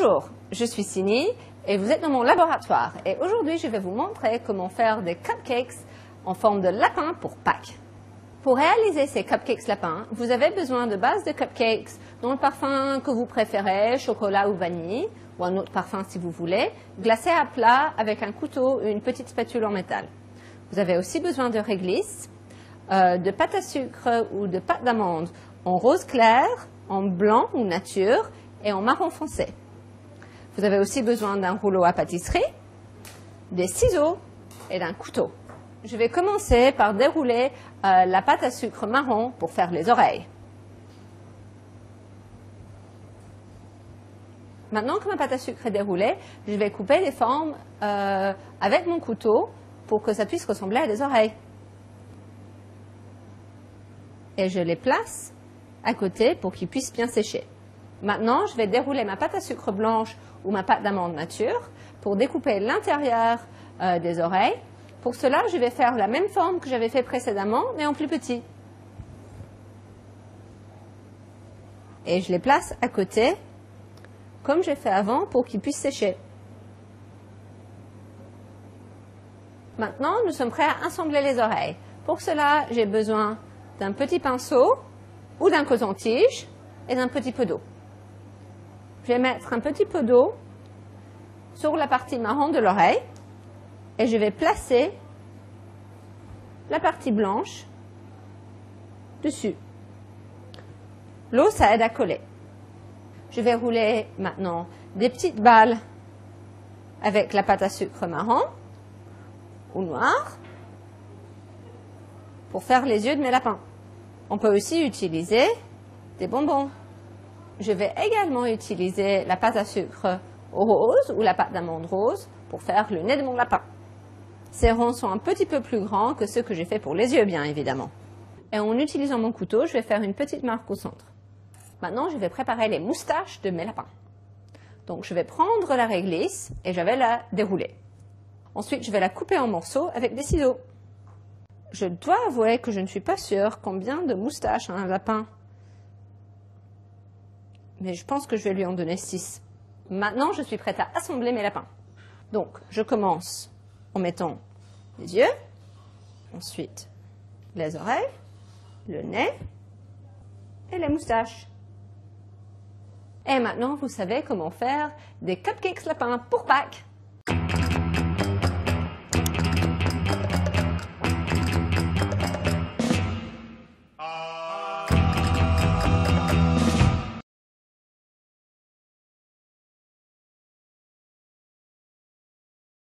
Bonjour, je suis Cindy et vous êtes dans mon laboratoire. Et aujourd'hui, je vais vous montrer comment faire des cupcakes en forme de lapin pour Pâques. Pour réaliser ces cupcakes lapins, vous avez besoin de bases de cupcakes dont le parfum que vous préférez, chocolat ou vanille, ou un autre parfum si vous voulez, glacé à plat avec un couteau ou une petite spatule en métal. Vous avez aussi besoin de réglisse, de pâte à sucre ou de pâte d'amande en rose clair, en blanc ou nature et en marron foncé. Vous avez aussi besoin d'un rouleau à pâtisserie, des ciseaux et d'un couteau. Je vais commencer par dérouler la pâte à sucre marron pour faire les oreilles. Maintenant que ma pâte à sucre est déroulée, je vais couper les formes avec mon couteau pour que ça puisse ressembler à des oreilles. Et je les place à côté pour qu'ils puissent bien sécher. Maintenant, je vais dérouler ma pâte à sucre blanche ou ma pâte d'amande nature pour découper l'intérieur des oreilles. Pour cela, je vais faire la même forme que j'avais fait précédemment, mais en plus petit. Et je les place à côté, comme j'ai fait avant, pour qu'ils puissent sécher. Maintenant, nous sommes prêts à assembler les oreilles. Pour cela, j'ai besoin d'un petit pinceau ou d'un coton-tige et d'un petit peu d'eau. Je vais mettre un petit peu d'eau sur la partie marron de l'oreille et je vais placer la partie blanche dessus. L'eau, ça aide à coller. Je vais rouler maintenant des petites balles avec la pâte à sucre marron ou noire pour faire les yeux de mes lapins. On peut aussi utiliser des bonbons. Je vais également utiliser la pâte à sucre rose ou la pâte d'amande rose pour faire le nez de mon lapin. Ces ronds sont un petit peu plus grands que ceux que j'ai fait pour les yeux, bien évidemment. Et en utilisant mon couteau, je vais faire une petite marque au centre. Maintenant, je vais préparer les moustaches de mes lapins. Donc, je vais prendre la réglisse et je vais la dérouler. Ensuite, je vais la couper en morceaux avec des ciseaux. Je dois avouer que je ne suis pas sûre combien de moustaches a un lapin. Mais je pense que je vais lui en donner 6. Maintenant, je suis prête à assembler mes lapins. Donc, je commence en mettant les yeux, ensuite les oreilles, le nez et les moustaches. Et maintenant, vous savez comment faire des cupcakes lapins pour Pâques.